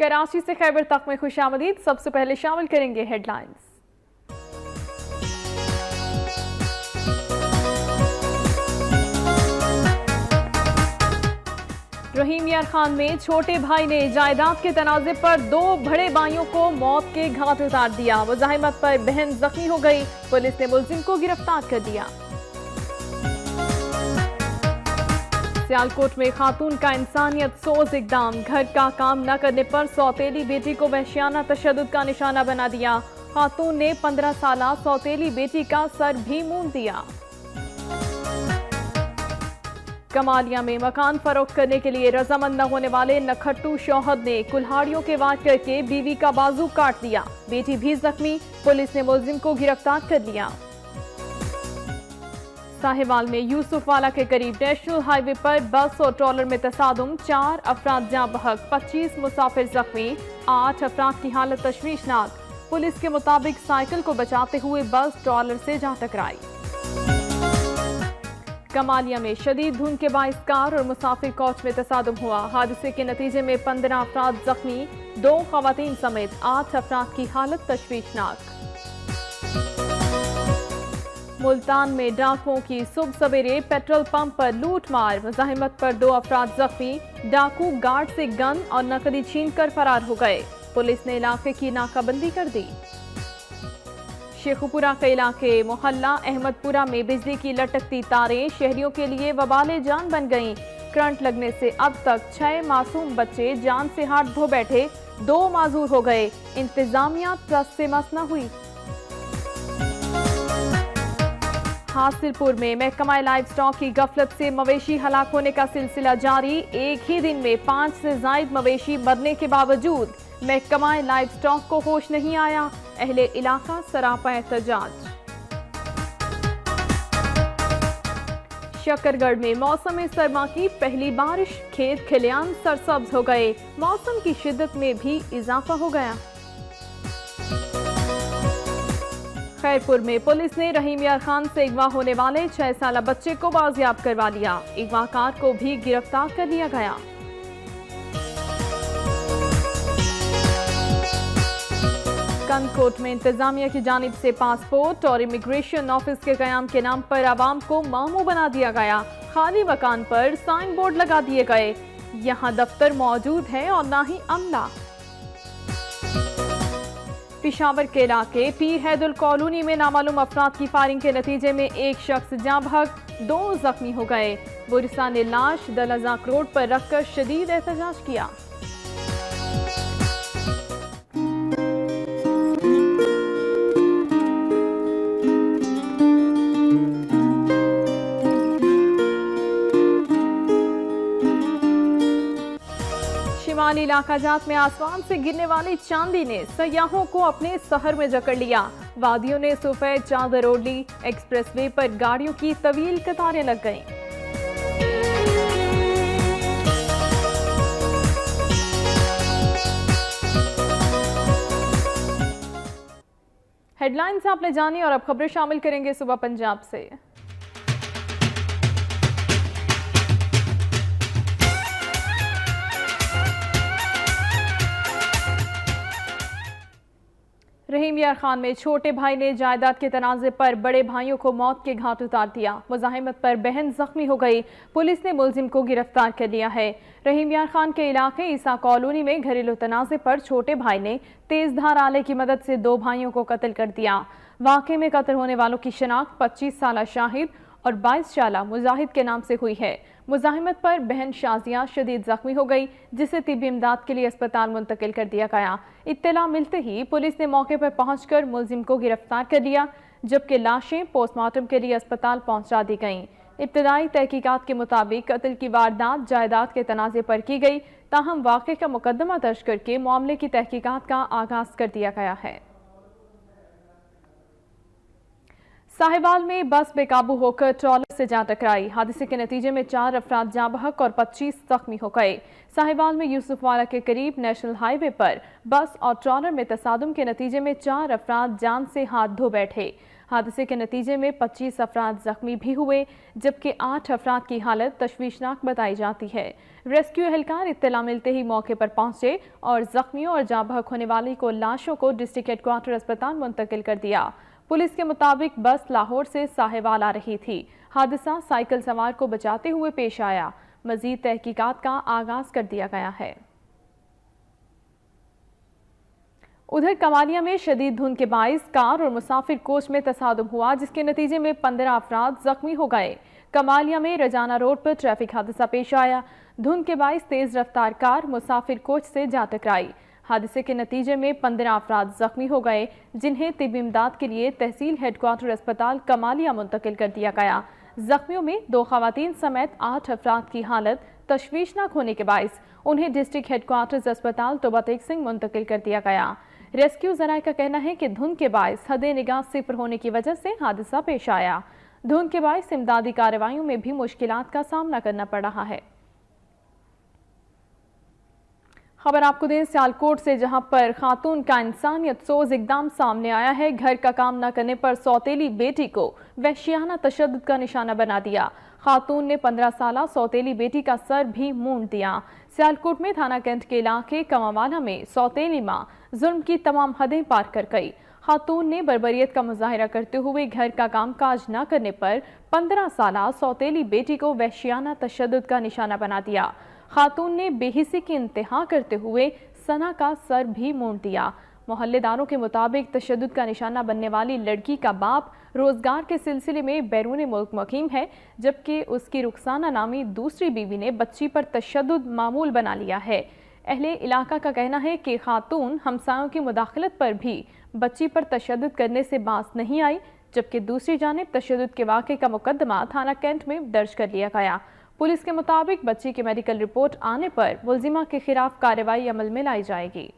कराची से खैबर तक में खुशामदीद। सबसे पहले शामिल करेंगे हेडलाइंस। रहीम यार खान में छोटे भाई ने जायदाद के तनाज़े पर दो बड़े भाइयों को मौत के घाट उतार दिया। मुज़ाहिमत पर बहन जख्मी हो गई, पुलिस ने मुलजिम को गिरफ्तार कर दिया। सियालकोट में खातून का इंसानियत सोज इकदाम, घर का काम न करने पर सौतेली बेटी को वहशियाना तशद्दुद का निशाना बना दिया। खातून ने 15 साला सौतेली बेटी का सर भी मूंद दिया। कमालिया में मकान फरोख्त करने के लिए रजामंद न होने वाले नखट्टू शौहर ने कुल्हाड़ियों के वार करके बीवी का बाजू काट दिया। बेटी भी जख्मी, पुलिस ने मुलजिम को गिरफ्तार कर लिया। साहिवाल में यूसुफ वाला के करीब नेशनल हाईवे पर बस और ट्रॉलर में तसादुम, 4 अफराद जाँ बहक, 25 मुसाफिर जख्मी, 8 अफराद की हालत तशवीशनाक। पुलिस के मुताबिक साइकिल को बचाते हुए बस ट्रॉलर से जा टकराई। कमालिया में शदीद धुंध के बाइस कार और मुसाफिर कोच में तसादुम हुआ। हादसे के नतीजे में 15 अफराद जख्मी, 2 खवातीन समेत 8 अफराद की हालत तशवीशनाक। मुल्तान में डाकुओं की सुबह सवेरे पेट्रोल पंप पर लूट मार, मुज़ाहिमत पर 2 अफराद जख्मी। डाकू गार्ड से गन और नकदी छीन कर फरार हो गए, पुलिस ने इलाके की नाकाबंदी कर दी। शेखुपुरा के इलाके मोहल्ला अहमदपुरा में बिजली की लटकती तारें शहरियों के लिए वबाले जान बन गईं। करंट लगने से अब तक 6 मासूम बच्चे जान से हाथ धो बैठे, 2 माजूर हो गए। इंतजामिया ट्रस्ट से मस न हुई। हासिलपुर में महकमा लाइव स्टॉक की गफलत से मवेशी हलाक होने का सिलसिला जारी। एक ही दिन में 5 से ज्यादा मवेशी मरने के बावजूद महकमा लाइव स्टॉक को होश नहीं आया। अहले इलाका सरापा एहतजाज। शकरगढ़ में मौसम सरमा की पहली बारिश, खेत खलियान सरसब्ज हो गए, मौसम की शिद्दत में भी इजाफा हो गया। खैरपुर में पुलिस ने रहीम यार खान से अगवा होने वाले 6 साला बच्चे को बाजियाब करवा लिया। अगवाकार को भी गिरफ्तार कर लिया गया। कंदकोट में इंतजामिया की जानिब से पासपोर्ट और इमिग्रेशन ऑफिस के कयाम के नाम पर आवाम को मामू बना दिया गया। खाली मकान पर साइन बोर्ड लगा दिए गए, यहाँ दफ्तर मौजूद है और ना ही अमला। पिशावर के इलाके पीर हैदर कॉलोनी में नामालूम अफराद की फायरिंग के नतीजे में एक शख्स जाँ बहक, 2 जख्मी हो गए। बुरसा ने लाश दलजाक रोड पर रखकर शदीद एहतजाज किया। शिमाली इलाका जात में आसमान से गिरने वाली चांदी ने सयाहों को अपने शहर में जकड़ लिया। वादियों ने सफेद चादर ओढ़ ली, एक्सप्रेसवे पर गाड़ियों की तवील कतारें लग गईं। हेडलाइंस आपने जानी और अब खबरें शामिल करेंगे सुबह पंजाब से। रहीम यार खान में छोटे भाई ने जायदाद के तनाज़े पर बड़े भाइयों को मौत के घाट उतार दिया। मुज़ाहिमत पर बहन जख्मी हो गई, पुलिस ने मुलजिम को गिरफ्तार कर लिया है। रहीम यार खान के इलाके ईसा कॉलोनी में घरेलू तनाज़े पर छोटे भाई ने तेज धार आले की मदद से 2 भाइयों को कत्ल कर दिया। वाक़े में कत्ल होने वालों की शनाख्त 25 साला शाहिद और 22 साला मुजाहिद के नाम से हुई है। मुज़ाहिमत पर बहन शाजिया शदीद जख्मी हो गई, जिसे तिब्बी इमदाद के लिए अस्पताल मुंतकिल कर दिया गया। इत्तला मिलते ही पुलिस ने मौके पर पहुंचकर मुलजिम को गिरफ्तार कर लिया, जबकि लाशें पोस्टमार्टम के लिए अस्पताल पहुंचा दी गईं। इब्तदाई तहकीकात के मुताबिक कत्ल की वारदात जायदाद के तनाज़े पर की गई, ताहम वाक़े का मुकदमा दर्ज करके मामले की तहकीकात का आगाज कर दिया गया है। साहिवाल में बस बेकाबू होकर ट्रॉलर से जा टकराई। हादसे के नतीजे में 4 अफराद जाँ बहक और 25 जख्मी हो गए। साहिवाल में यूसुफ वाला के करीब नेशनल हाईवे पर बस और ट्रॉलर में तसादुम के नतीजे में 4 अफराद जान से हाथ धो बैठे। हादसे के नतीजे में 25 अफराद जख्मी भी हुए, जबकि 8 अफराद की हालत तशवीशनाक बताई जाती है। रेस्क्यू एहलकार इत्तला मिलते ही मौके पर पहुंचे और जख्मियों और जाँ बहक होने वाली को लाशों को डिस्ट्रिक्ट हेडक्वार्टर अस्पताल मुंतकिल कर दिया। पुलिस के मुताबिक बस लाहौर से साहिवाल आ रही थी। हादसा साइकिल सवार को बचाते हुए पेश आया। मजीद तहकीकात का आगाज कर दिया गया है। उधर कमालिया में शदीद धुंध के बाइस कार और मुसाफिर कोच में तसादुम हुआ, जिसके नतीजे में 15 अफराद जख्मी हो गए। कमालिया में रजाना रोड पर ट्रैफिक हादसा पेश आया। धुंध के बाइस तेज रफ्तार कार मुसाफिर कोच से जा टकराई। हादसे के नतीजे में 15 अफराद जख्मी हो गए, जिन्हें तिब्बी इमदाद के लिए तहसील हेडक्वार्टर अस्पताल कमालिया मुंतकिल कर दिया गया। जख्मियों में 2 खवातीन समेत 8 अफराद की हालत तशवीशनाक होने के बाइस उन्हें डिस्ट्रिक्ट हेडक्वार्टर्स अस्पताल तोबा तेग सिंह मुंतकिल कर दिया गया। रेस्क्यू जराये का कहना है कि धुंध के बाइस हदे निगाह सिफर होने की वजह से हादसा पेश आया। धुंध के बाइस इमदादी कार्रवाइयों में भी मुश्किलात का सामना करना पड़ रहा है। खबर आपको दें सियालकोट से, जहां पर खातून का इंसानियत सोज इकदाम सामने आया है। घर का काम न करने पर सौतेली बेटी को वहशियाना तशद्दुद का निशाना बना दिया। खातून ने 15 साला सौतेली बेटी का सर भी मूंड दिया। सियालकोट में थाना कैंट के इलाके कमावाला में सौतेली मां जुल्म की तमाम हदें पार कर गई। खातून ने बर्बरियत का मुजाहिरा करते हुए घर का काम काज न करने पर 15 साला सौतेली बेटी को वहशियाना तशद्दुद का निशाना बना दिया। खातून ने बेहिसी की इंतहा करते हुए सना का सर भी मूंड दिया। मोहल्लेदारों के मुताबिक तशद्दुद का निशाना बनने वाली लड़की का बाप रोजगार के सिलसिले में बैरून मुल्क मुकीम है, जबकि उसकी रुखसाना नामी दूसरी बीवी ने बच्ची पर तशद्दुद मामूल बना लिया है। अहले इलाका का कहना है कि खातून हमसायों की मुदाखलत पर भी बच्ची पर तशद्दुद करने से बाज नहीं आई, जबकि दूसरी जानिब तशद्दुद के वाक़े का मुकदमा थाना कैंट में दर्ज कर लिया गया। पुलिस के मुताबिक बच्ची की मेडिकल रिपोर्ट आने पर मुल्जिमा के खिलाफ कार्रवाई अमल में लाई जाएगी।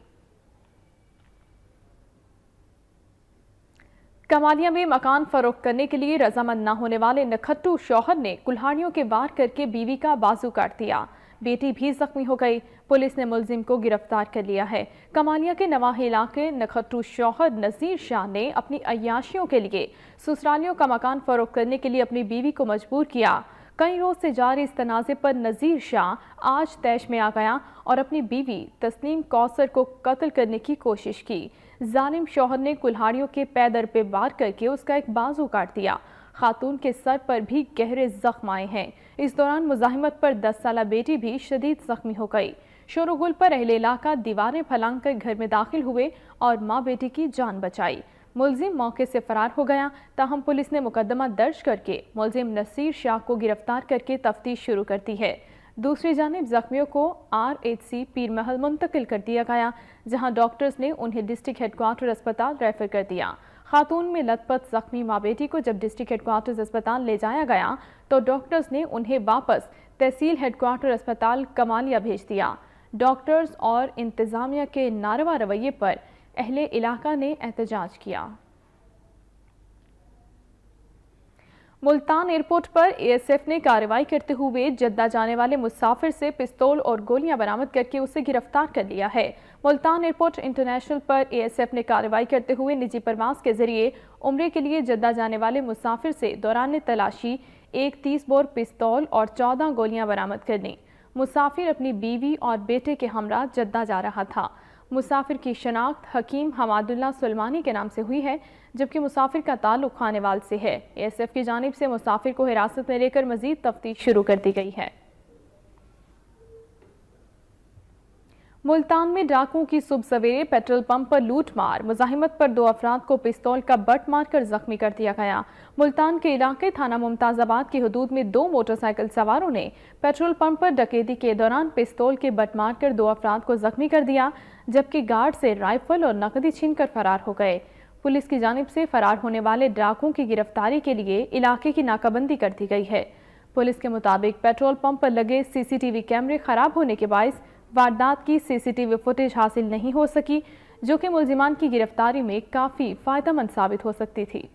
कमालिया में मकान फरोख्त करने के लिए रजामंद न होने वाले नखट्टू शौहर ने कुल्हाड़ियों के वार करके बीवी का बाजू काट दिया। बेटी भी जख्मी हो गई। पुलिस ने मुलजिम को गिरफ्तार कर लिया है। कमालिया के नवाही इलाके नखट्टू शौहर नजीर शाह ने अपनी अय्याशियों के लिए ससुरालियों का मकान फरोख्त करने के लिए अपनी बीवी को मजबूर किया। कई रोज से जारी इस तनाज़े पर नजीर शाह आज तैश में आ गया और अपनी बीवी तस्नीम कौसर को कत्ल करने की कोशिश की। जालिम शौहर ने कुल्हाड़ियों के पैदर पे वार करके उसका एक बाजू काट दिया। खातून के सर पर भी गहरे जख्म आए हैं। इस दौरान मुजाहिमत पर 10 साला बेटी भी शदीद जख्मी हो गई। शोरगुल पर अहले इलाका दीवारें फैलांग कर घर में दाखिल हुए और माँ बेटी की जान बचाई। मुलजिम मौके से फरार हो गया। ताहम पुलिस ने मुकदमा दर्ज करके मुलजिम नसीर शाह को गिरफ्तार करके तफ्तीश शुरू कर दी है। दूसरी जानिब जख्मियों को RHC पीर महल मुंतकिल कर दिया गया, जहां डॉक्टर्स ने उन्हें डिस्ट्रिक्ट हेडक्वार्टर अस्पताल रेफर कर दिया। खातून में लथपथ जख्मी माँ बेटी को जब डिस्ट्रिक्ट हेडक्वार्टर अस्पताल ले जाया गया तो डॉक्टर्स ने उन्हें वापस तहसील हेडक्वार्टर अस्पताल कमालिया भेज दिया। डॉक्टर्स और इंतजामिया के नारवा रवैये पर अहले इलाका ने एहतजाज किया। मुल्तान एयरपोर्ट पर ASF ने कार्रवाई करते हुए जद्दा जाने वाले मुसाफिर से पिस्तौल और गोलियां बरामद करके उसे गिरफ्तार कर लिया है। मुल्तान एयरपोर्ट इंटरनेशनल पर ASF ने कार्रवाई करते हुए निजी परवाज के जरिए उम्रे के लिए जद्दा जाने वाले मुसाफिर से दौरान तलाशी एक 30 बोर पिस्तौल और 14 गोलियां बरामद कर ली। मुसाफिर अपनी बीवी और बेटे के हमरा जद्दा जा रहा था। मुसाफिर की शनाख्त हकीम हमादुल्ला सुलमानी के नाम से हुई है, जबकि मुसाफिर का ताल्लुक खानेवाल से है। ASF की जानिब से मुसाफिर को हिरासत में लेकर मजीद तफ्तीश शुरू कर दी गई है। मुल्तान में डाकुओं की सुबह सवेरे पेट्रोल पंप पर लूट मार, मुजाहिमत पर 2 अफराद को पिस्तौल का बट मारकर जख्मी कर दिया गया। मुल्तान के इलाके थाना मुमताजाबाद की हदूद में 2 मोटरसाइकिल सवारों ने पेट्रोल पंप पर डकैती के दौरान पिस्तौल के बट मारकर 2 अफराद को जख्मी कर दिया, जबकि गार्ड से राइफल और नकदी छीनकर फरार हो गए। पुलिस की जानिब से फरार होने वाले डाकुओं की गिरफ्तारी के लिए इलाके की नाकाबंदी कर दी गई है। पुलिस के मुताबिक पेट्रोल पंप पर लगे CCTV कैमरे खराब होने के बायस वारदात की CCTV फुटेज हासिल नहीं हो सकी, जो कि मुलजिमान की गिरफ्तारी में काफी फायदेमंद साबित हो सकती थी।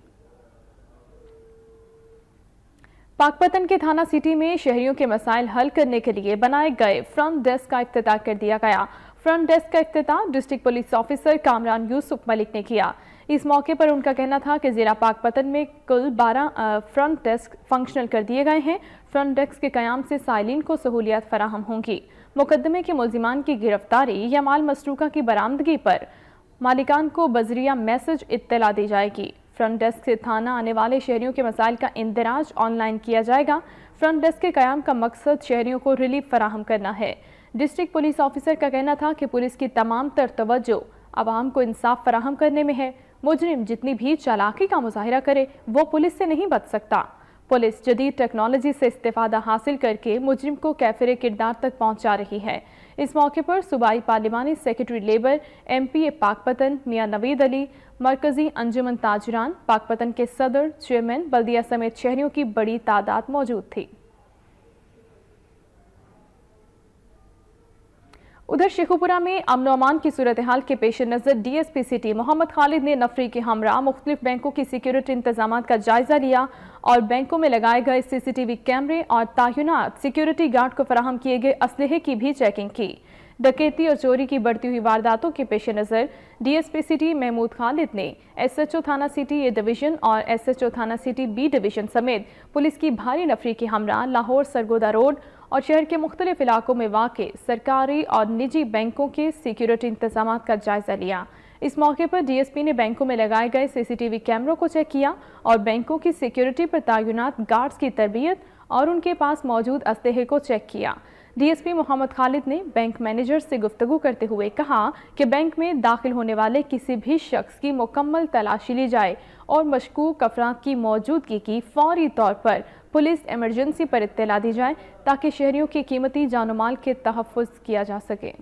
पाकपतन के थाना सिटी में शहरियों के मसाइल हल करने के लिए बनाए गए फ्रंट डेस्क का इफ्तिताह कर दिया गया। फ्रंट डेस्क का इफ्तिताह district police officer Kamran Yusuf Malik ने किया। इस मौके पर उनका कहना था कि ज़िला पाकपतन में कुल 12 फ्रंट डेस्क फंक्शनल कर दिए गए हैं। फ्रंट डेस्क के क़याम से साइलिन को सहूलियत फराहम होंगी। मुकदमे के मुलजिमान की गिरफ्तारी या माल मसरूका की बरामदगी पर मालिकान को बजरिया मैसेज इत्तला दी जाएगी। फ्रंट डेस्क से थाना आने वाले शहरियों के मसाइल का इंदराज ऑनलाइन किया जाएगा। फ्रंट डेस्क के क़याम का मकसद शहरियों को रिलीफ फराहम करना है। डिस्ट्रिक्ट पुलिस ऑफिसर का कहना था कि पुलिस की तमाम तर तवज्जो आवाम को इंसाफ फराहम करने में है। मुजरिम जितनी भी चालाकी का मुजाहिरा करे वो पुलिस से नहीं बच सकता। पुलिस जदीद टेक्नोलॉजी से इस्तेफादा हासिल करके मुजरिम को कैफिर किरदार तक पहुंचा रही है। इस मौके पर सूबाई पार्लिमानी सेक्रेटरी लेबर MPA पाकपतन मियां नवीद अली, मरकजी अंजुमन ताजरान, पाकपतन के सदर, चेयरमैन, बल्दिया समेत शहरियों की बड़ी तादाद मौजूद थी। उधर शेखुपुरा में अमन अमान की सूरत हाल के पेश नज़र DSP सिटी मोहम्मद खालिद ने नफरी के हमरा मुख्तलिफ बैंकों की सिक्योरिटी इंतजाम का जायजा लिया और बैंकों में लगाए गए CCTV कैमरे और तैनात सिक्योरिटी गार्ड को फराहम किए गए असलहे की भी चेकिंग की। डकैती और चोरी की बढ़ती हुई वारदातों के पेश नज़र DSP सिटी महमूद खालिद ने SHO थाना सिटी A डिवीज़न और SHO थाना सिटी B डिवीज़न समेत पुलिस की भारी नफरी के हमरा लाहौर सरगोदा रोड और शहर के मुख्तलिफ इलाकों में वाक़े सरकारी और निजी बैंकों के सिक्योरिटी इंतजाम का जायजा लिया। इस मौके पर DSP ने बैंकों में लगाए गए CCTV कैमरों को चेक किया और बैंकों की सिक्योरिटी पर तैनात गार्ड्स की तरबियत और उनके पास मौजूद असलहे को चेक किया। DSP मोहम्मद खालिद ने बैंक मैनेजर से गुफ्तगू करते हुए कहा कि बैंक में दाखिल होने वाले किसी भी शख्स की मुकम्मल तलाशी ली जाए और मशकूक अफराद की मौजूदगी की फौरी तौर पर पुलिस इमरजेंसी पर इत्तला दी जाए ताकि शहरियों की कीमती जान माल के तहफ़्फ़ुज़ किया जा सके।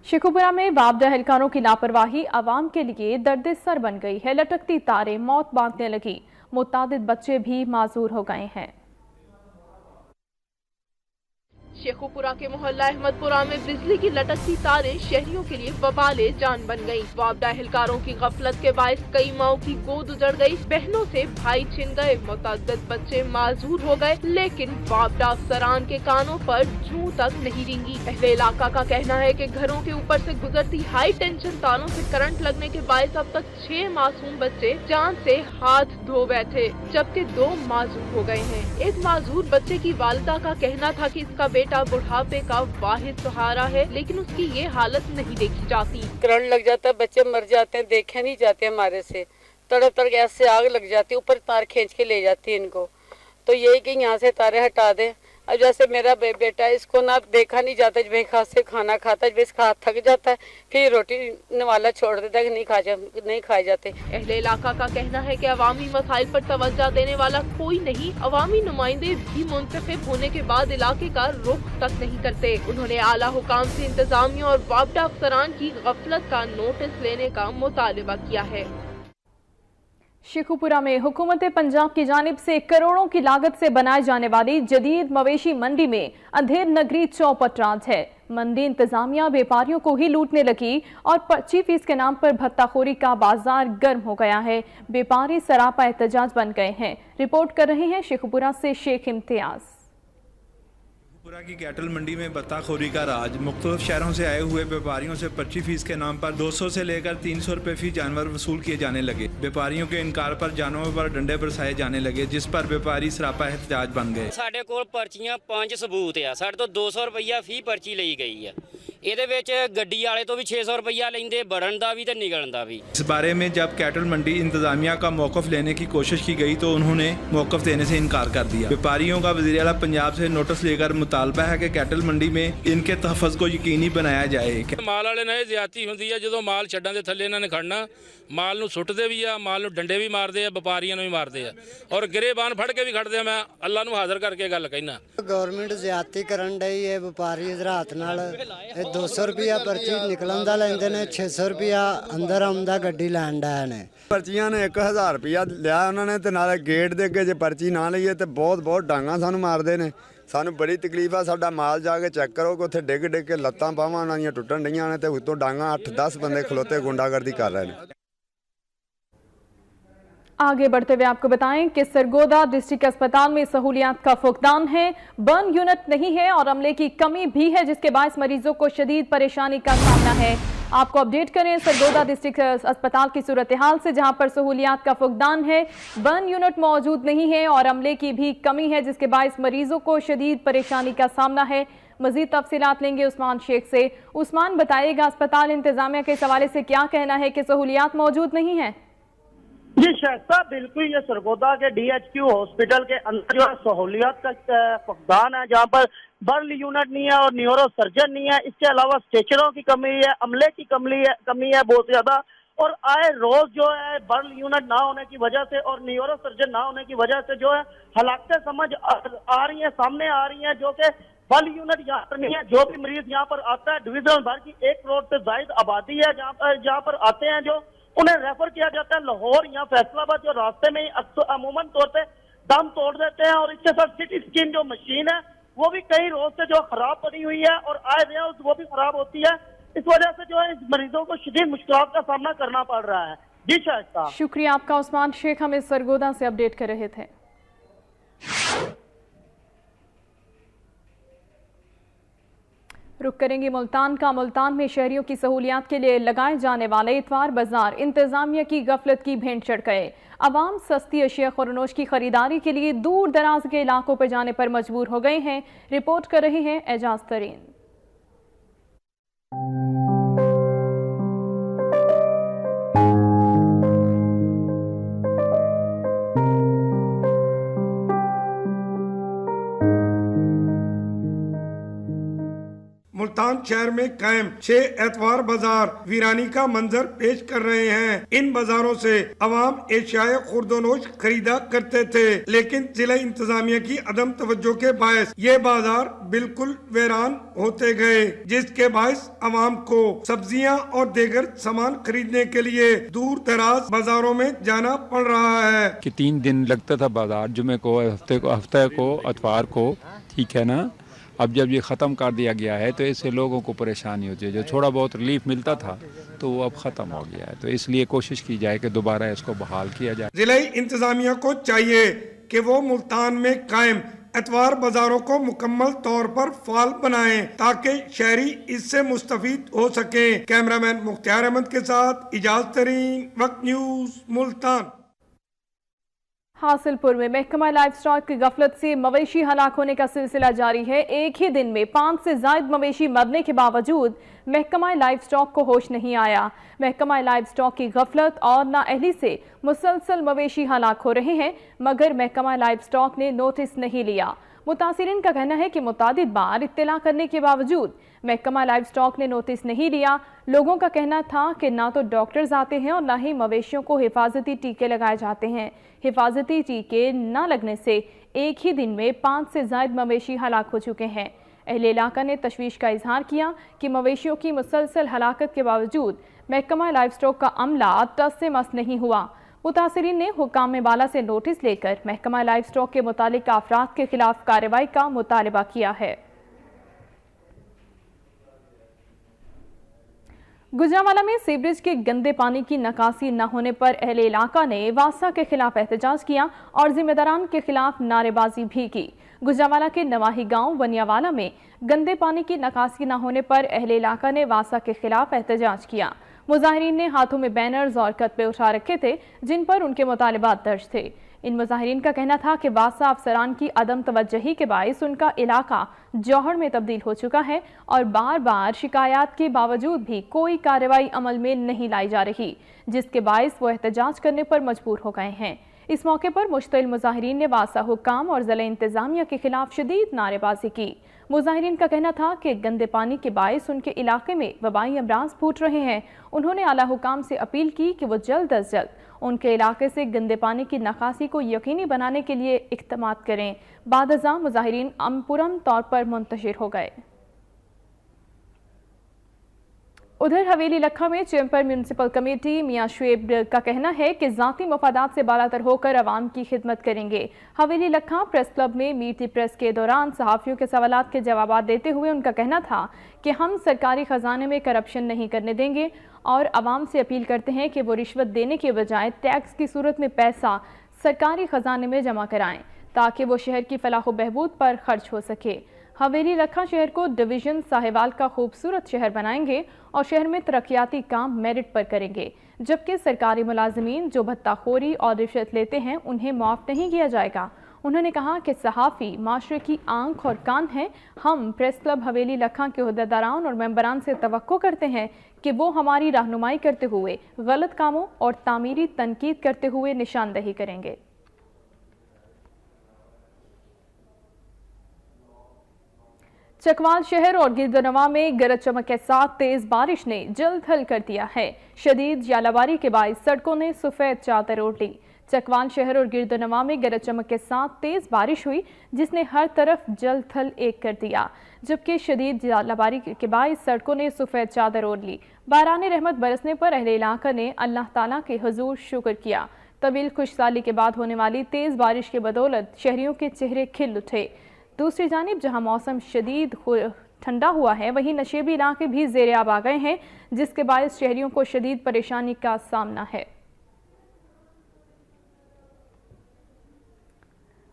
शेखुपुरा में वापदा एहलकारों की लापरवाही आवाम के लिए दर्द सर बन गई है। लटकती तारें मौत बांधने लगी, मुतादिद बच्चे भी माजूर हो गए हैं। शेखुपुरा के मोहल्ला अहमदपुरा में बिजली की लटकती तारें शहरियों के लिए वबाले जान बन गयी। वापदा एहलकारों की गफलत के बायस कई माओं की गोद उजड़ गई, बहनों से भाई छिन गए, मुतअद्दिद बच्चे माजूर हो गए, लेकिन वापदा अफसरान के कानों पर जूं तक नहीं रेंगी। अहले इलाका का कहना है कि घरों के ऊपर से गुजरती हाई टेंशन तारों से करंट लगने के बायस अब तक 6 मासूम बच्चे जान से हाथ धो बैठे, जबकि 2 माजूर हो गए हैं। एक माजूर बच्चे की वालिदा का कहना था कि इसका बेटा बुढ़ापे का वाहिद सहारा है, लेकिन उसकी ये हालत नहीं देखी जाती। करंट लग जाता है, बच्चे मर जाते हैं, देखे नहीं जाते हमारे से, तड़प तड़प गैस से आग लग जाती है, ऊपर तार खींच के ले जाती है इनको। तो यही कि यहाँ से तारे हटा दें। अब जैसे मेरा बेटा है, इसको ना देखा नहीं जाता, जब एक हाथ से खाना खाता है, जब इसका हाथ थक जाता है फिर रोटी नवाला छोड़ देता है, नहीं खाए जाते। अहले इलाका का कहना है कि अवामी मसाइल पर तवज्जो देने वाला कोई नहीं, अवामी नुमाइंदे भी मुंतखब होने के बाद इलाके का रुख तक नहीं करते। उन्होंने आला हुकाम से इंतजामिया और वापदा अफसरान की गफलत का नोटिस लेने का मुतालबा किया है। शेखुपुरा में हुकूमत पंजाब की जानिब से करोड़ों की लागत से बनाए जाने वाली जदीद मवेशी मंडी में अंधेर नगरी चौपट राज है। मंडी इंतजामिया व्यापारियों को ही लूटने लगी और 25% के नाम पर भत्ताखोरी का बाजार गर्म हो गया है। व्यापारी सरापा एहतजाज बन गए हैं। रिपोर्ट कर रहे हैं शेखुपुरा से शेख इम्तियाज। शेखुपुरा की कैटल मंडी में भत्ताखोरी का राज। मुख्तलिफ शहरों से आए हुए व्यापारियों से 25% के नाम पर 200 से लेकर 300 रुपए फी जानवर वसूल किए जाने लगे। व्यापारियों के इनकार पर जानवरों पर डंडे बरसाए जाने लगे, जिस पर व्यापारी सरापा एहतजाज बन गए। ਸਾਡੇ ਕੋਲ ਪਰਚੀਆਂ 5 ਸਬੂਤ ਆ, ਸਾਡੇ ਤੋਂ 200 ਰੁਪਈਆ ਫੀ ਪਰਚੀ ਲਈ ਗਈ ਆ। ਇਹਦੇ ਵਿੱਚ ਗੱਡੀ ਵਾਲੇ ਤੋਂ ਵੀ 600 ਰੁਪਈਆ ਲੈਂਦੇ, ਵੜਨ ਦਾ ਵੀ ਤੇ ਨਿਕਲਣ ਦਾ भी। इस बारे में जब कैटल मंडी इंतजामिया का मौकफ लेने की कोशिश की गई तो उन्होंने मौकफ देने से इनकार कर दिया। व्यापारियों का वज़ीर आला पंजाब से नोटिस लेकर मुतालबा है कि कैटल मंडी में इनके तहफ़्फ़ुज़ को यकीनी बनाया जाए। माल वाले ने ज्यादती होंदी है, जो माल छड्डां दे थल्ले इन्हां ने खड़ना, माल नूं सुੱਟਦੇ भी आ, माल नूं डंडे भी मारते आ, व्यापारियों नूं भी मारते आ और गिरेबान फड़ के भी खड़दे आ। मैं अल्लाह नूं हाज़र करके गल कहना, गवर्नमेंट ज्यादती करन डई है। व्यापारी हज़रात नाल 200 रुपया पर्ची निकलन दा लैंदे ने, 600 रुपया अंदर आउंदा गड्डी लैण डए ने। पर्चियां ने 1000 रुपया लिया उन्होंने, ते नाले गेट दे अगे जे पर्ची ना लईए ते बहुत डांगा सानू मारदे ने। सानू बड़ी तकलीफ आ, साडा माल जाके चेक करो कि उत्थे डिग के लत्तां बाहां उन्हां दीयां टुटण डईयां ने ते उत्तों डांगा 8-10 बंदे खलोते गुंडागर्दी कर रहे हैं। आगे बढ़ते हुए आपको बताएं कि सरगोदा डिस्ट्रिक्ट अस्पताल में सहूलियात का फुकदान है, बर्न यूनिट नहीं है और अमले की कमी भी है, जिसके बायस मरीजों को शदीद परेशानी का सामना है। आपको अपडेट करें सरगोदा डिस्ट्रिक्ट अस्पताल की सूरत हाल से, जहां पर सहूलियात का फुकदान है, बर्न यूनिट मौजूद नहीं है और अमले की भी कमी है, जिसके बायस मरीजों को शदीद परेशानी का सामना है। मजीद तफसीलात लेंगे उस्मान शेख से। उस्मान, बताइएगा अस्पताल इंतजामिया के हवाले से क्या कहना है कि सहूलियात मौजूद नहीं है? जी शायद बिल्कुल, ये सरगोदा के DHQ हॉस्पिटल के अंदर जो है सहूलियात का फुकदान है, जहाँ पर बर्न यूनिट नहीं है और न्यूरो सर्जन नहीं है। इसके अलावा स्ट्रेचरों की कमी है, अमले की कमी है बहुत ज्यादा, और आए रोज जो है बर्न यूनिट ना होने की वजह से और न्यूरो सर्जन ना होने की वजह से जो है हलाकतें समझ आ रही है, सामने आ रही है, जो कि बर्न यूनिट यहाँ पर नहीं है। जो भी मरीज यहाँ पर आता है, डिवीजन भर की 1 करोड़ से ज्यादा आबादी है जहाँ पर आते हैं, जो उन्हें रेफर किया जाता है लाहौर या फैसलाबाद, जो रास्ते में ही अमूमन तौर पे दम तोड़ देते हैं। और इसके साथ सिटी स्कैन जो मशीन है वो भी कई रोज से जो खराब पड़ी हुई है और आए दिन वो भी खराब होती है। इस वजह से जो है इस मरीजों को शदीद मुश्किलात का सामना करना पड़ रहा है। जी शायद शुक्रिया आपका उस्मान शेख, हमें सरगोदा से अपडेट कर रहे थे। रुक करेंगे मुल्तान का। मुल्तान में शहरियों की सहूलियात के लिए लगाए जाने वाले इतवार बाजार इंतजामिया की गफलत की भेंट चढ़ गए। अवाम सस्ती अशिया खुरनोश की खरीदारी के लिए दूर दराज के इलाकों पर जाने पर मजबूर हो गए हैं। रिपोर्ट कर रहे हैं एजाज तरीन। मुल्तान शहर में कायम 6 एतवार बाजार वीरानी का मंजर पेश कर रहे हैं। इन बाजारों से अवाम एशियाए खुर्दोनोश खरीदा करते थे, लेकिन जिला इंतजामिया की अदम तवज्जो के बायस ये बाजार बिल्कुल वीरान होते गए, जिसके बायस अवाम को सब्जियां और दीगर सामान खरीदने के लिए दूर दराज बाजारों में जाना पड़ रहा है। कि 3 दिन लगता था बाजार, जुमे को, हफ्ते को, अतवार को, ठीक है ना। अब जब ये ख़त्म कर दिया गया है तो इससे लोगों को परेशानी होती है। जो थोड़ा बहुत रिलीफ मिलता था तो वो अब ख़त्म हो गया है, तो इसलिए कोशिश की जाए कि दोबारा इसको बहाल किया जाए। जिला इंतजामिया को चाहिए कि वो मुल्तान में कायम एतवार बाजारों को मुकम्मल तौर पर फाल बनाएं, ताकि शहरी इससे मुस्तफीद हो सके। कैमरामैन मुख्तार अहमद के साथ इजाज तरीन, वक्त न्यूज़, मुल्तान। हासिलपुर में महकमा लाइफ स्टॉक की गफलत से मवेशी हलाक होने का सिलसिला जारी है। एक ही दिन में 5 से ज्यादा मवेशी मरने के बावजूद महकमा लाइफ स्टॉक को होश नहीं आया। महकमा लाइफ स्टॉक की गफलत और नाअहली से मुसलसल मवेशी हलाक हो रहे हैं, मगर महकमा लाइफ स्टॉक ने नोटिस नहीं लिया। मुतासिरीन का कहना है कि मुतादिद बार इत्तला करने के बावजूद महकमा लाइफ स्टॉक ने नोटिस नहीं लिया। लोगों का कहना था कि ना तो डॉक्टर्स आते हैं और ना ही मवेशियों को हिफाजती टीके लगाए जाते हैं। हिफाजती टीके न लगने से एक ही दिन में 5 से ज्यादा मवेशी हलाक हो चुके हैं। अहले इलाका ने तशवीश का इजहार किया कि मवेशियों की मुसलसल हलाकत के बावजूद महकमा लाइफ स्टॉक का अमला टस से मस नहीं हुआ। मुतासिरीन ने हुकाम बाला से नोटिस लेकर महकमा लाइफ स्टॉक के मुतालिक अफराद के खिलाफ कार्रवाई का मुतालबा किया है। गुजरांवाला में सीवरेज के गंदे पानी की निकासी न होने पर अहले इलाका ने वासा के खिलाफ एहतजाज किया और जिम्मेदारान के खिलाफ नारेबाजी भी की। गुजरांवाला के नवाही गांव वनियावाला में गंदे पानी की निकासी न होने पर अहले इलाका ने वासा के खिलाफ एहतजाज किया। मुजाहिरीन ने हाथों में बैनर्स और कतबे उठा रखे थे, जिन पर उनके मुतालिबात दर्ज थे। इन मुजाहिरीन का कहना था कि वासा अफसरान की अदम तवज्जही के बायस उनका इलाका जौहर में तब्दील हो चुका है और बार बार शिकायत के बावजूद भी कोई कार्रवाई अमल में नहीं लाई जा रही, जिसके बायस वो एहतजाज करने पर मजबूर हो गए हैं। इस मौके पर मुश्तिल मुजाहिरीन ने वासा हुक्काम और ज़िला इंतजामिया के खिलाफ शदीद नारेबाजी की। मुजाहिरीन का कहना था कि गंदे पानी के बायस उनके इलाके में वबाई अमराज फूट रहे हैं। उन्होंने आला हुकाम से अपील की कि वो जल्द अज जल्द उनके इलाके से गंदे पानी की निकासी को यकीनी बनाने के लिए इक़दाम करें। बादअज़ा मुजाहिरीन पुरअमन तौर पर मुंतशिर हो गए। उधर हवेली लखा में चैम्बर म्यूनिसिपल कमेटी मियां शुएब का कहना है कि ज़ाती मफादात से बालातर होकर अवाम की खिदमत करेंगे। हवेली लखा प्रेस क्लब में मीट दी प्रेस के दौरान सहाफ़ियों के सवालात के जवाब देते हुए उनका कहना था कि हम सरकारी ख़जाने में करप्शन नहीं करने देंगे और अवाम से अपील करते हैं कि वो रिश्वत देने के बजाय टैक्स की सूरत में पैसा सरकारी ख़जाने में जमा कराएं ताकि वो शहर की फलाह व बहबूद पर खर्च हो सके। हवेली लखा शहर को डिवीज़न साहिवाल का खूबसूरत शहर बनाएंगे और शहर में तरक्याती काम मेरिट पर करेंगे, जबकि सरकारी मुलाजमीन जो भत्ताखोरी और रिश्वत लेते हैं उन्हें माफ़ नहीं किया जाएगा। उन्होंने कहा कि सहाफ़ी माशरे की आंख और कान हैं। हम प्रेस क्लब हवेली लखा के ओहदेदारान और मेंबरान से तवक्को करते हैं कि वो हमारी रहनुमाई करते हुए गलत कामों और तामीरी तनकीद करते हुए निशानदही करेंगे। चकवाल शहर और गिरदनवा में गरज चमक के साथ तेज बारिश ने जल्द हल कर दिया है। शदीद यालाबारी के बायस सड़कों ने सफेद चादर ओढ़ ली। चकवाल शहर और गिरदनवा में गरज चमक के साथ तेज बारिश हुई जिसने हर तरफ जल थल एक कर दिया, जबकि शदीद यालाबारी के बायस सड़कों ने सफेद चादर ओढ़ ली। बाराने रहमत बरसने पर अहले इलाका ने अल्लाह ताला के हुजूर शुक्र किया। तवील खुशसाली के बाद होने वाली तेज बारिश के बदौलत शहरियों के चेहरे खिल उठे। दूसरी जानिब जहां मौसम शदीद ठंडा हुआ है, वहीं नशेबी इलाके भी ज़ेरे आब आ गए हैं, जिसके बायस शहरियों को शदीद परेशानी का सामना है।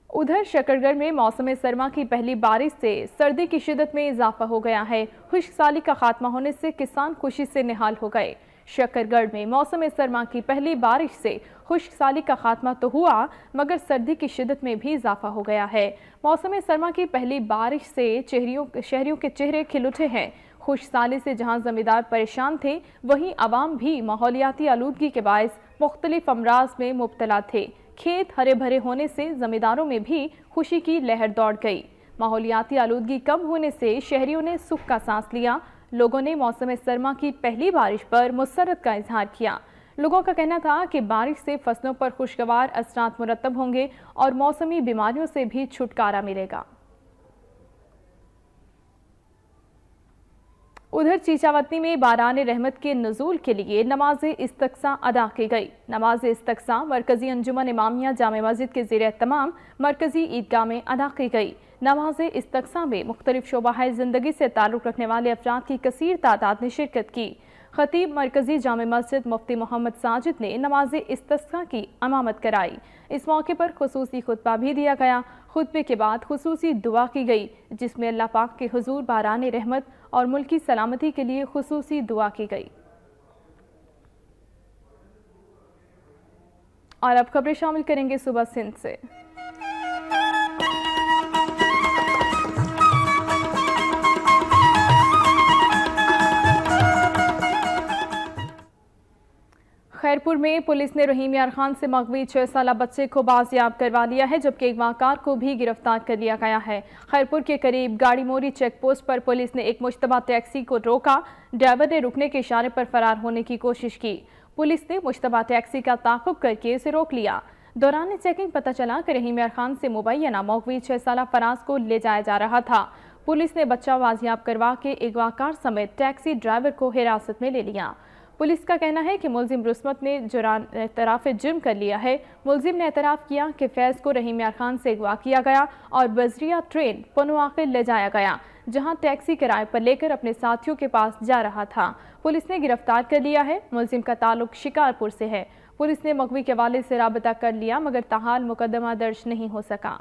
उधर शकरगढ़ में मौसम सरमा की पहली बारिश से सर्दी की शिद्दत में इजाफा हो गया है। खुश्क साली का खात्मा होने से किसान खुशी से निहाल हो गए। शकरगढ़ में मौसम सरमा की पहली बारिश से खुश्क साली का खात्मा तो हुआ, मगर सर्दी की शिद्दत में भी इजाफा हो गया है। मौसम सरमा की पहली बारिश से शहरियों के चेहरे खिल उठे हैं। खुश्क साली से जहां जमींदार परेशान थे, वहीं अवाम भी माहौलियाती आलूदगी के बायस मुख्तलिफ अमराज में मुब्तला थे। खेत हरे भरे होने से जमींदारों में भी खुशी की लहर दौड़ गई। माहौलियाती आलूदगी कम होने से शहरियों ने सुख का सांस लिया। लोगों ने मौसम सरमा की पहली बारिश पर मुसर्रत का इजहार किया। लोगों का कहना था कि बारिश से फसलों पर खुशगवार असरात मुरतब होंगे और मौसमी बीमारियों से भी छुटकारा मिलेगा। उधर चीचावतनी में बारान रहमत के नज़ूल के लिए नमाज इस्तक्सा अदा की गई। नमाज इस्तक्सा मरकजी अंजुमन इमामिया जामे मस्जिद के ज़ेर तमाम मरकजी ईदगाह में अदा की गई। नमाज इस्तक्सा में मुख्तलिफ शोबाए ज़िंदगी से ताल्लुक़ रखने वाले अफराद की कसीर तादाद ने शिरकत की। खतीब मरकजी जामे मस्जिद मुफ्ती मोहम्मद साजिद ने नमाज इस्तस्का की इमामत कराई। इस मौके पर खुसूसी खुतबा भी दिया गया। खुतबे के बाद खुसूसी दुआ की गई, जिसमें अल्लाह पाक के हुजूर बाराने रहमत और मुल्की सलामती के लिए खुसूसी दुआ की गई। और अब खबरें शामिल करेंगे सुबह सिंध से। खैरपुर में पुलिस ने रहीम यार खान से मगवी 6 साला बच्चे को बाजियाब करवा लिया है, जबकि एक वाहकार को भी गिरफ्तार कर लिया गया है। खैरपुर के करीब गाड़ी मोरी चेक पोस्ट पर पुलिस ने एक मुश्तबा टैक्सी को रोका। ड्राइवर ने रुकने के इशारे पर फरार होने की कोशिश की। पुलिस ने मुश्तबा टैक्सी का ताक़ुब करके उसे रोक लिया। दौरान चेकिंग पता चला कि रहीम यार खान से मुबैना मगवी 6 साला फराज को ले जाया जा रहा था। पुलिस ने बच्चा बाजियाब करवा के एक वाहकार समेत टैक्सी ड्राइवर को हिरासत में ले लिया। पुलिस का कहना है कि मुलजिम रुस्मत ने एतराफ़ जुर्म कर लिया है। मुलजिम ने एतराफ़ किया कि फैज़ को रहीम यार खान से अगवा किया गया और बजरिया ट्रेन पनुआखिल ले जाया गया, जहां टैक्सी किराए पर लेकर अपने साथियों के पास जा रहा था। पुलिस ने गिरफ्तार कर लिया है। मुलजिम का ताल्लुक शिकारपुर से है। पुलिस ने मगवी के वालिद से राबता कर लिया, मगर ताहाल मुकदमा दर्ज नहीं हो सका।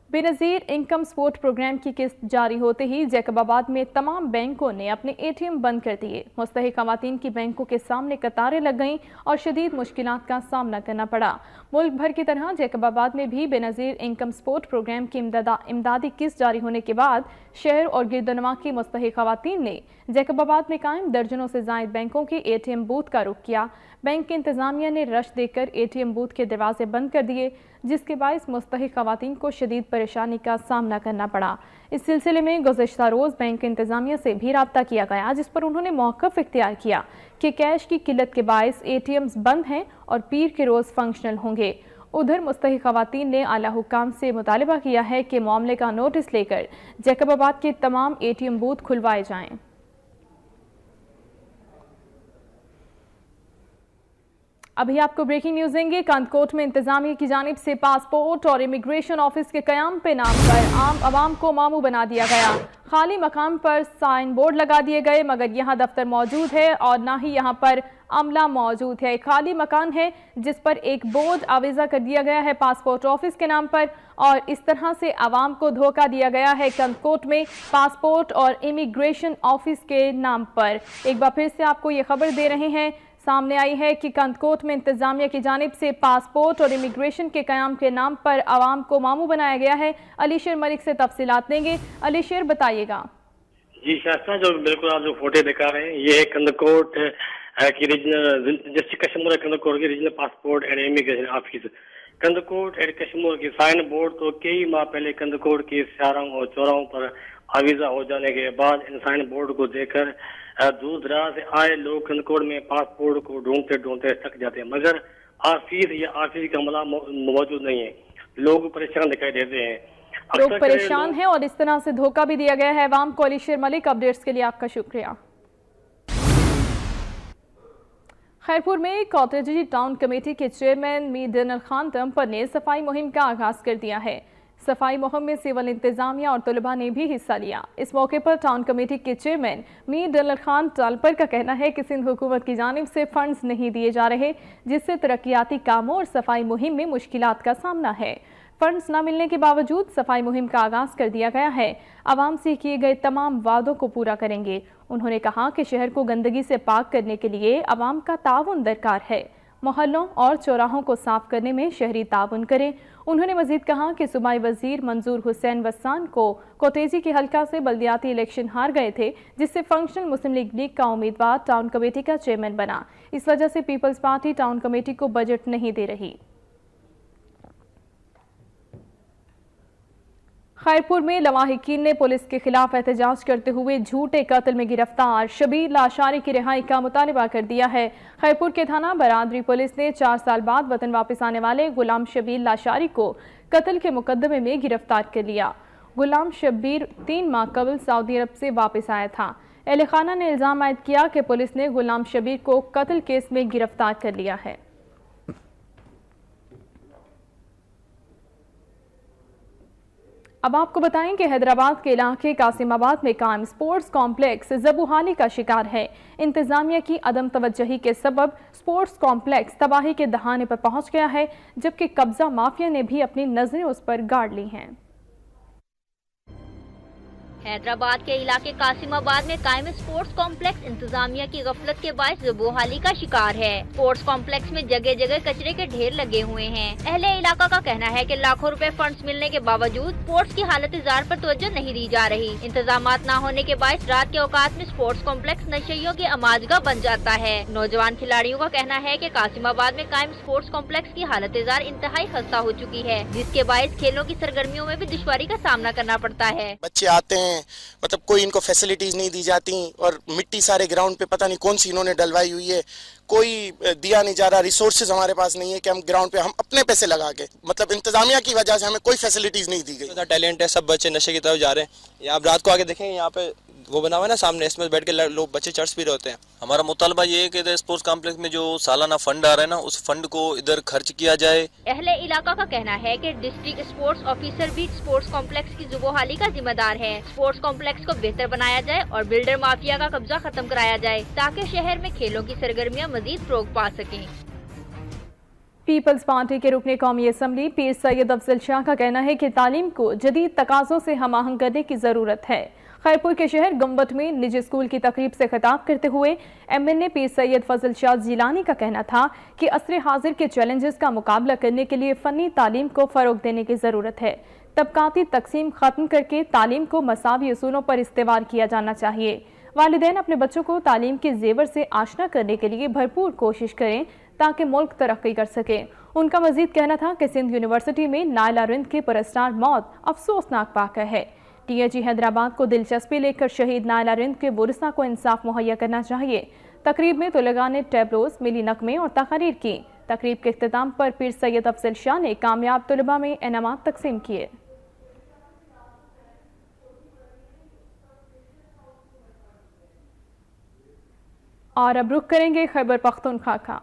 बेनज़ीर इनकम सपोर्ट प्रोग्राम की किस्त जारी होते ही जैकबाबाद में तमाम बैंकों ने अपने ATM बंद कर दिए। मुस्तहिक ख़वातीन की बैंकों के सामने कतारें लग गईं और शदीद मुश्किलात का सामना करना पड़ा। मुल्क भर की तरह जैकबाबाद में भी बेनज़ीर इनकम सपोर्ट प्रोग्राम की इमदादी किस्त जारी होने के बाद शहर और गिरदनवा की मुस्तहिक ख़वातीन ने जैकबाबाद में कायम दर्जनों से ज़ायद बैंकों के ATM बूथ का रुख किया। बैंक की इंतज़ामिया ने रश देकर ATM बूथ के दरवाजे बंद कर दिए, जिसके बायस मुस्तहिक ख़वातीन को शदीद परेशानी का सामना करना पड़ा। इस सिलसिले में गुज़श्ता रोज़ बैंक इंतज़ामिया से भी राब्ता किया गया, जिस पर उन्होंने मौक़िफ़ इख्तियार किया कि कैश की किल्लत के बायस ATMs बंद हैं और पीर के रोज़ फंक्शनल होंगे। उधर मुस्तहिक खवातीन ने आला हुक्काम से मुतालबा किया है कि मामले का नोटिस लेकर जैकबाबाद के तमाम ATM बूथ खुलवाए जाएं। अभी आपको ब्रेकिंग न्यूज देंगे। कंदकोट में इंतजामिया की जानिब से पासपोर्ट और इमिग्रेशन ऑफिस के कयाम पे नाम पर आम आवाम को मामू बना दिया गया। खाली मकाम पर साइन बोर्ड लगा दिए गए, मगर यहाँ दफ्तर मौजूद है और ना ही यहाँ पर अमला मौजूद है। खाली मकान है जिस पर एक बोर्ड आवेजा कर दिया गया है पासपोर्ट ऑफिस के नाम पर, और इस तरह से आवाम को धोखा दिया गया है कंदकोट में पासपोर्ट और इमिग्रेशन ऑफिस के नाम पर। एक बार फिर से आपको ये खबर दे रहे हैं, सामने आई है कि कंदकोट में इंतजामिया की जानिब से पासपोर्ट और इमिग्रेशन के कयाम के नाम पर आवाम को मामू बनाया गया है। अलीशेर मलिक से तफसीलात देंगे। अलीशेर, बताइएगा। जी शास्त्रा, जो बिल्कुल आप जो फोटो दिखा रहे हैं ये है कंदकोट की रीजनल डिस्ट्रिक्ट कश्मीर कंदकोट की regional passport and immigration office Kandhkot and Kashmir की साइन बोर्ड तो कई माह पहले कंदकोट के शाहराहों और चौराहों पर आवीजा हो जाने के बाद इन साइन बोर्ड को देखकर दूर दराज से आए लोग कंदकोट में पासपोर्ट को ढूंढते ढूंढते थक जाते हैं, मगर ऑफिस का अमला मौजूद नहीं है। लोग परेशान दिखाई देते हैं, लोग परेशान हैं और इस तरह से धोखा भी दिया गया है अवाम को। अलीशेर मलिक, अपडेट्स के लिए आपका शुक्रिया। खैरपुर में कॉटेज टाउन कमेटी के चेयरमैन मीर डनल खान तंपर ने सफाई मुहिम का आगाज कर दिया है। सफाई मुहिम में सिविल इंतजामिया और तलबा ने भी हिस्सा लिया। इस मौके पर टाउन कमेटी के चेयरमैन मीर डनल खान तंपर का कहना है कि सिंध हुकूमत की जानिब से फंड्स नहीं दिए जा रहे, जिससे तरक्याती कामों और सफाई मुहिम में मुश्किलात का सामना है। फंड्स न मिलने के बावजूद सफाई मुहिम का आगाज कर दिया गया है। आवाम से किए गए तमाम वादों को पूरा करेंगे। उन्होंने कहा कि शहर को गंदगी से पाक करने के लिए आवाम का ताउन दरकार है। मोहल्लों और चौराहों को साफ करने में शहरी ताउन करें। उन्होंने मजीद कहा कि सूबाई वजीर मंजूर हुसैन वस्सान को कोटेजी के हल्का से बल्दियाती इलेक्शन हार गए थे, जिससे फंक्शनल मुस्लिम लीग का उम्मीदवार टाउन कमेटी का चेयरमैन बना। इस वजह से पीपल्स पार्टी टाउन कमेटी को बजट नहीं दे रही। खैरपुर में लवाहिकीन ने पुलिस के खिलाफ एहतजाज करते हुए झूठे कत्ल में गिरफ्तार शबीर लाशारी की रिहाई का मुतालबा कर दिया है। खैरपुर के थाना बरादरी पुलिस ने 4 साल बाद वतन वापस आने वाले गुलाम शबीर लाशारी को कत्ल के मुकदमे में गिरफ्तार कर लिया। गुलाम शबीर 3 माह कबल सऊदी अरब से वापस आया था। अहले खाना ने इल्जाम आयद किया कि पुलिस ने गुलाम शबीर को कत्ल केस में गिरफ्तार कर लिया है। अब आपको बताएं कि हैदराबाद के इलाके कासिमाबाद में कायम स्पोर्ट्स कॉम्प्लेक्स ज़बूहाली का शिकार है। इंतजामिया की अदम तवज्जही के सबब स्पोर्ट्स कॉम्प्लेक्स तबाही के दहाने पर पहुंच गया है, जबकि कब्जा माफिया ने भी अपनी नजरें उस पर गाड़ ली हैं। हैदराबाद के इलाके कासिमाबाद में कायम स्पोर्ट्स कॉम्प्लेक्स इंतजामिया की गफलत के बायस ज़बूहाली का शिकार है। स्पोर्ट्स कॉम्प्लेक्स में जगह जगह कचरे के ढेर लगे हुए हैं। अहले इलाका का कहना है कि लाखों रुपए फंड्स मिलने के बावजूद स्पोर्ट्स की हालत जार पर तवज्जो नहीं दी जा रही। इंतजामात न होने के बायस रात के औकात में स्पोर्ट्स कॉम्प्लेक्स नशइयों की अमाजगा बन जाता है। नौजवान खिलाड़ियों का कहना है कि कासिमाबाद में कायम स्पोर्ट्स कॉम्प्लेक्स की हालत जार इंतहाई खस्ता हो चुकी है, जिसके बायस खेलों की सरगर्मियों में भी दुश्वारी का सामना करना पड़ता है। बच्चे आते हैं, मतलब कोई इनको फैसिलिटीज नहीं दी जाती और मिट्टी सारे ग्राउंड पे पता नहीं कौन सी इन्होंने डलवाई हुई है, कोई दिया नहीं जा रहा। रिसोर्सेज हमारे पास नहीं है कि हम ग्राउंड पे हम अपने पैसे लगा के, मतलब इंतजामिया की वजह से हमें कोई फैसिलिटीज नहीं दी गई। टैलेंट है, सब बच्चे नशे की तरफ जा रहे हैं। आप रात को आके देखेंगे यहाँ पे वो बना हुआ है ना सामने, इसमें बैठ के लोग बच्चे चर्च भी रहते हैं। हमारा मुतालबा ये है कि स्पोर्ट्स कॉम्प्लेक्स में जो सालाना फंड आ रहा है ना, उस फंड को इधर खर्च किया जाए। अहले इलाका का कहना है कि डिस्ट्रिक्ट स्पोर्ट्स ऑफिसर भी स्पोर्ट्स कॉम्प्लेक्स की ज़बूहाली का जिम्मेदार है। स्पोर्ट्स कॉम्प्लेक्स को बेहतर बनाया जाए और बिल्डर माफिया का कब्जा खत्म कराया जाए, ताकि शहर में खेलों की सरगर्मियाँ मजीद फरोग पा सकें। पीपल्स पार्टी के रुकने कौमी असम्बली पीर सैयद अफजल शाह का कहना है कि तालीम को जदीद तकाज़ों से हम आहंग करने की ज़रूरत है। खैरपुर के शहर गंबट में निजी स्कूल की तकरीब से खिताब करते हुए MNA पीर सैयद फजल शाह जिलानी का कहना था कि असरे हाजिर के चैलेंजेस का मुकाबला करने के लिए फ़नी तालीम को फ़रोग देने की ज़रूरत है। तबकाती तकसीम ख़त्म करके तालीम को मसावी उसूलों पर इस्तेवार किया जाना चाहिए। वालिदैन अपने बच्चों को तालीम के जेवर से आशना करने के लिए भरपूर कोशिश करें ताकि मुल्क तरक्की कर सके। उनका मजीद कहना था कि सिंध यूनिवर्सिटी में नायला रिंद के परस्तार मौत अफसोसनाक वाक़या है। DHE हैदराबाद को दिलचस्पी लेकर शहीद नायला रिंद के वारिसा को इंसाफ मुहैया करना चाहिए। तकरीब में तुलगा ने टैबलोज, मिली नकमे और तकरीर की। तकरीब के इख्तिताम पर पीर सैयद अफजल शाह ने कामयाब तलबा में इनामात तकसीम किए। और अब रुख करेंगे खैबर पख्तूनख्वा का।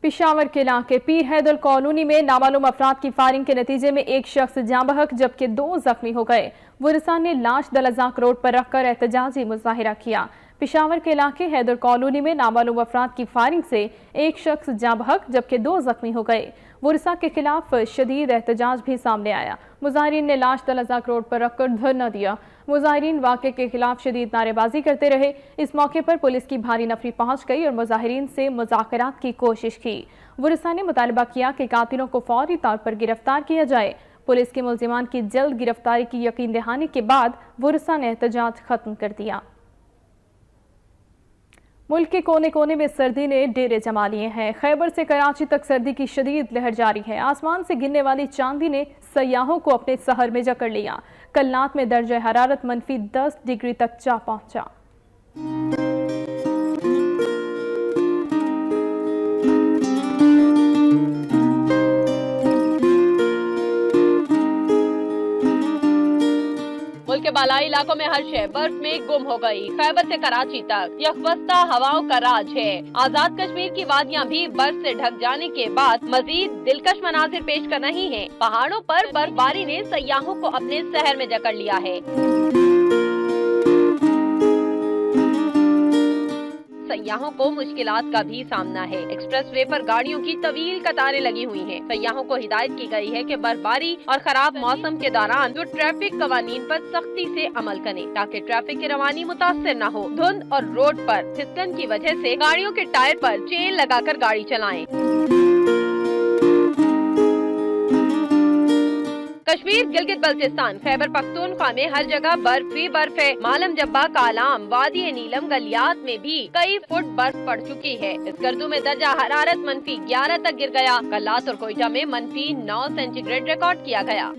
पेशावर के इलाके पीर हैदर कॉलोनी में नामालूम अफराद की फायरिंग के नतीजे में एक शख्स जाँ बहक जबकि 2 जख्मी हो गए। वरसा ने लाश दलजाक रोड पर रखकर एहतजाजी मुजाहिरा किया। पेशावर के इलाके हैदर कॉलोनी में नामालूम अफराद की फायरिंग से एक शख्स जाँ बहक जबकि 2 जख्मी हो गए। वरसा के खिलाफ शदीद एहतजाज भी सामने आया। मुजाहिरीन ने लाश दलजाक रोड पर रखकर धरना दिया। मुजाहिरीन वाक़े के खिलाफ शदीद नारेबाजी करते रहे। इस मौके पर पुलिस की भारी नफरी पहुंच गई और मुजाहिरीन से मुज़ाकरात की कोशिश की। वरसा ने मुतालबा किया कि कातिलों को फौरी तौर पर गिरफ्तार किया जाए। पुलिस के मुल्जिमान की जल्द गिरफ्तारी की यकीन दहानी के बाद वरसा ने एहतजाज खत्म कर दिया। मुल्क के कोने कोने में सर्दी ने डेरे जमा लिए हैं। खैबर से कराची तक सर्दी की शदीद लहर जारी है। आसमान से गिरने वाली चांदी ने सयाहों को अपने सहर में जकड़ लिया। कलनात में दर्जा हरारत -10 डिग्री तक जा पहुंचा। मुल्क के बालाई इलाकों में हर शय बर्फ में गुम हो गई। खैबर से कराची तक यकबस्ता हवाओं का राज है। आजाद कश्मीर की वादियां भी बर्फ से ढक जाने के बाद मजीद दिलकश मनाजिर पेश कर रही हैं। पहाड़ों पर बर्फबारी ने सयाहों को अपने शहर में जकड़ लिया है। सयाहों को मुश्किलात का भी सामना है। एक्सप्रेस वे पर गाड़ियों की तवील कतारें लगी हुई हैं। सयाहों को हिदायत की गई है कि बर्फबारी और खराब मौसम के दौरान जो ट्रैफिक कवानीन पर सख्ती से अमल करें ताकि ट्रैफिक की रवानी मुतासर न हो। धुंध और रोड पर फिसलन की वजह से गाड़ियों के टायर पर चेन लगाकर गाड़ी चलाएं। कश्मीर, गिलगित बल्तिस्तान, खैबर पख्तूनख्वा में हर जगह बर्फ ही बर्फ है। मालम जब्बा, कालाम, वादी नीलम, गलियात में भी कई फुट बर्फ पड़ चुकी है। इस गर्दू में दर्जा हरारत -11 तक गिर गया। कल्लात और कोयटा में -9 सेंटीग्रेड रिकॉर्ड किया गया।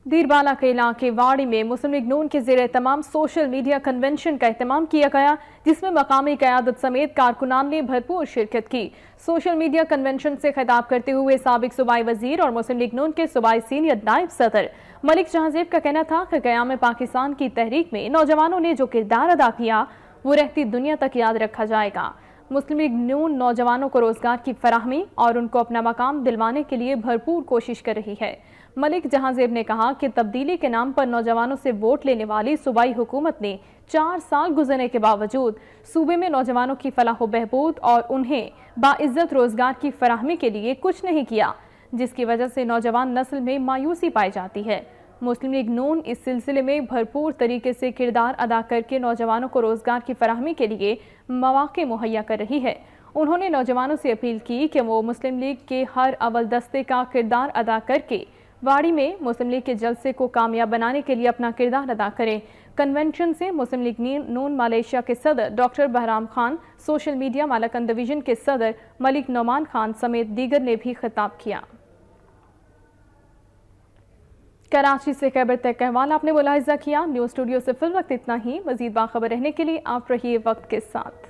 दीरबाला के इलाके वाड़ी में मुस्लिम लीग नून के ज़ेरे तमाम सोशल मीडिया कन्वेंशन का एहतमाम किया गया, जिसमें मकामी क़यादत समेत कारकुनान ने भरपूर शिरकत की। सोशल मीडिया कन्वेंशन से खिताब करते हुए साबिक सूबाई वजीर और मुस्लिम लीग नून के सूबाई सीनियर नायब सदर मलिक जहांजेब का कहना था कि क़याम पाकिस्तान की तहरीक में नौजवानों ने जो किरदार अदा किया वो रहती दुनिया तक याद रखा जाएगा। मुस्लिम लीग नून नौजवानों को रोजगार की फराहमी और उनको अपना मकाम दिलवाने के लिए भरपूर कोशिश कर रही है। मलिक जहांजेब ने कहा कि तब्दीली के नाम पर नौजवानों से वोट लेने वाली सूबाई हुकूमत ने 4 साल गुजरने के बावजूद सूबे में नौजवानों की फलाह बहबूद और उन्हें बाइज्जत रोजगार की फराहमी के लिए कुछ नहीं किया, जिसकी वजह से नौजवान नस्ल में मायूसी पाई जाती है। मुस्लिम लीग नून इस सिलसिले में भरपूर तरीके से किरदार अदा करके नौजवानों को रोजगार की फराहमी के लिए मौके मुहैया कर रही है। उन्होंने नौजवानों से अपील की कि वो मुस्लिम लीग के हर अव्वल दस्ते का किरदार अदा करके वाड़ी में मुस्लिम लीग के जलसे को कामयाब बनाने के लिए अपना किरदार अदा करें। कन्वेंशन से मुस्लिम लीग नून मलेशिया के सदर doctor Bahram Khan, social media Malakand division के सदर मलिक नौमान खान समेत दीगर ने भी खिताब किया। कराची से खैबर तक अहवाल आपने मुलाहिजा किया। न्यूज़ स्टूडियो से फिल वक्त इतना ही। मजीद बाखबर रहने के लिए आप रहिए वक्त के साथ।